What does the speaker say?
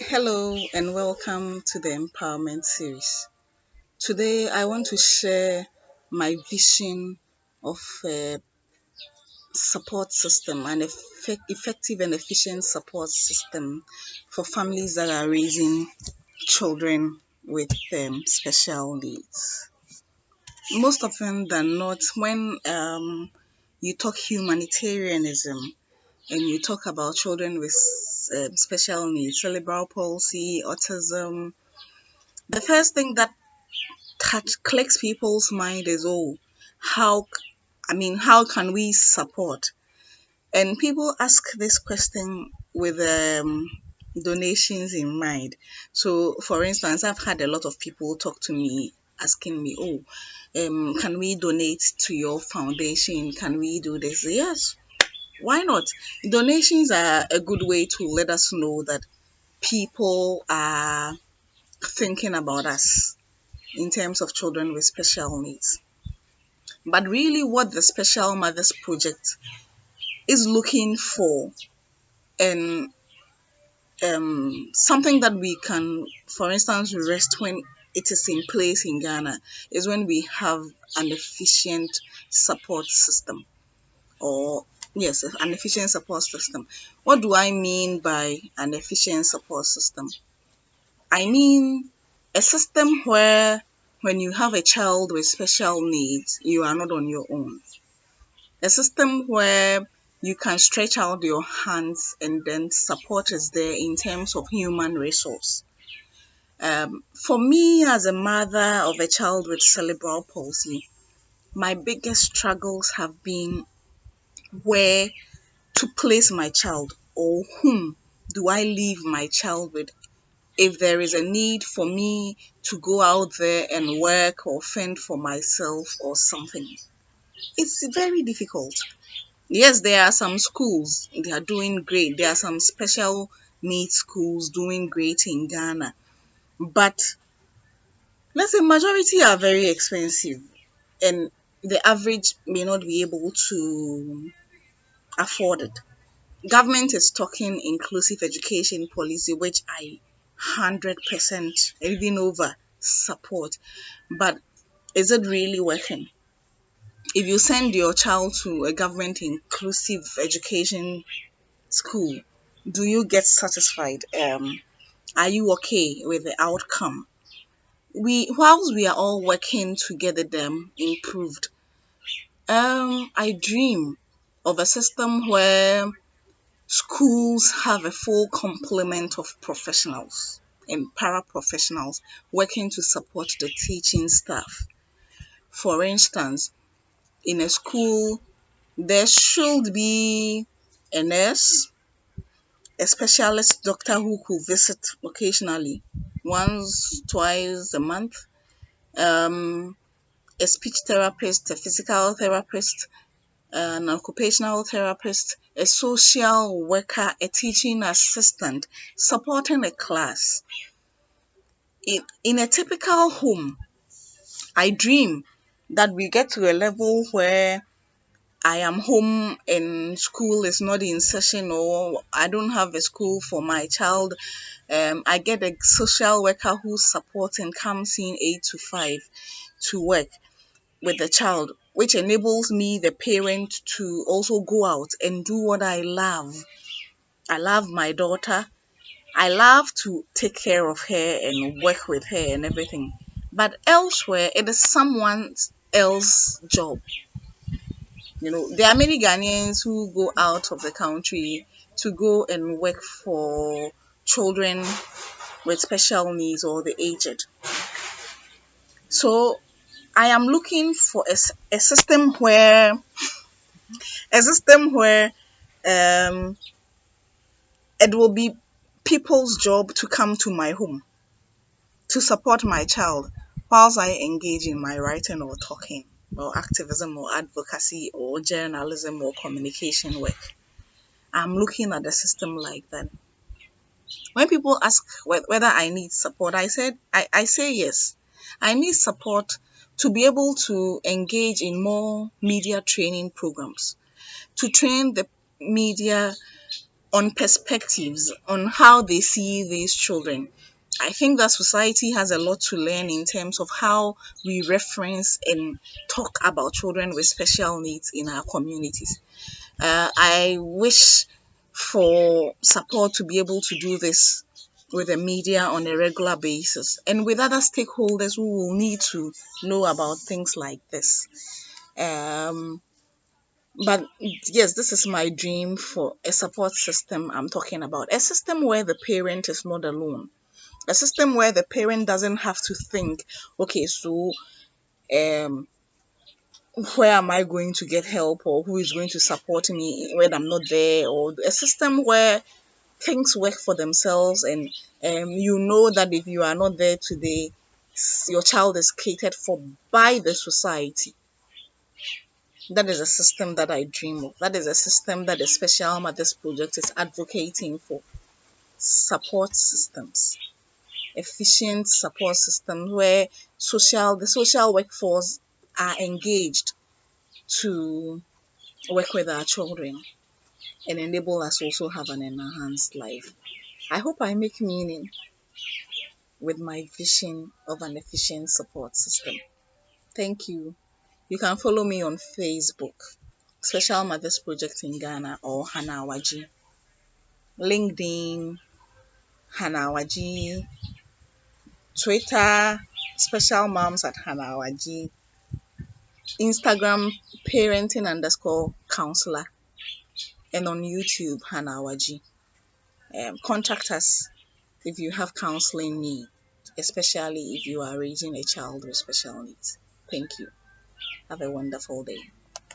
Hello and welcome to the Empowerment Series. Today I want to share my vision of a support system, an effective and efficient support system for families that are raising children with special needs. Most often than not, when you talk humanitarianism and you talk about children with special needs, cerebral palsy, autism, the first thing that clicks people's mind is, oh, how how can we support? And people ask this question with donations in mind. So for instance, I've had a lot of people talk to me asking me, oh, can we donate to your foundation? Can we do this? Yes, why not? Donations are a good way to let us know that people are thinking about us in terms of children with special needs. But really, what the Special Mothers Project is looking for, and something that we can, for instance, rest when it is in place in Ghana, is when we have an efficient support system, or yes, an efficient support system. What do I mean by an efficient support system? I mean a system where when you have a child with special needs, you are not on your own. A system where you can stretch out your hands and then support is there in terms of human resource. For me, as a mother of a child with cerebral palsy, my biggest struggles have been where to place my child, or whom do I leave my child with if there is a need for me to go out there and work or fend for myself or something. It's very difficult. Yes, there are some schools, they are doing great. There are some special needs schools doing great in Ghana. But let's say majority are very expensive and the average may not be able to afford it. Government is talking inclusive education policy, which I 100% even over support. But is it really working? If you send your child to a government inclusive education school, do you get satisfied? Are you okay with the outcome? Whilst we are all working to get them improved, I dream of a system where schools have a full complement of professionals and paraprofessionals working to support the teaching staff. For instance, in a school, there should be a nurse, a specialist doctor who could visit occasionally, once, twice a month, a speech therapist, a physical therapist, an occupational therapist, a social worker, a teaching assistant supporting a class. In a typical home, I dream that we get to a level where I am home and school is not in session, or I don't have a school for my child. I get a social worker who supports and comes in 8 to 5 to work with the child, which enables me, the parent, to also go out and do what I love. I love my daughter. I love to take care of her and work with her and everything. But elsewhere, it is someone else's job. There are many Ghanaians who go out of the country to go and work for children with special needs or the aged. So I am looking for a system where um, it will be people's job to come to my home to support my child whilst I engage in my writing or talking or activism or advocacy or journalism or communication work. I'm looking at the system like that. When people ask whether I need support, I say yes. I need support to be able to engage in more media training programs, to train the media on perspectives on how they see these children. I think that society has a lot to learn in terms of how we reference and talk about children with special needs in our communities. I wish for support to be able to do this with the media on a regular basis and with other stakeholders who will need to know about things like this. Um, but yes, this is my dream for a support system I'm talking about. A system where the parent is not alone. A system where the parent doesn't have to think, okay, so um, where am I going to get help, or who is going to support me when I'm not there, or a system where things work for themselves and you know that if you are not there today, your child is catered for by the society. That is a system that I dream of. That is a system that the Special Mothers Project is advocating for. Support systems, efficient support systems where the social workforce are engaged to work with our children and enable us also have an enhanced life. I hope I make meaning with my vision of an efficient support system. Thank you. You can follow me on Facebook, Special Mothers Project in Ghana, or Hanawaji. LinkedIn, Hanawaji. Twitter, Special Moms at Hanawaji. Instagram, parenting_counselor. And on YouTube, Hanawaji. Contact us if you have counseling need, especially if you are raising a child with special needs. Thank you. Have a wonderful day.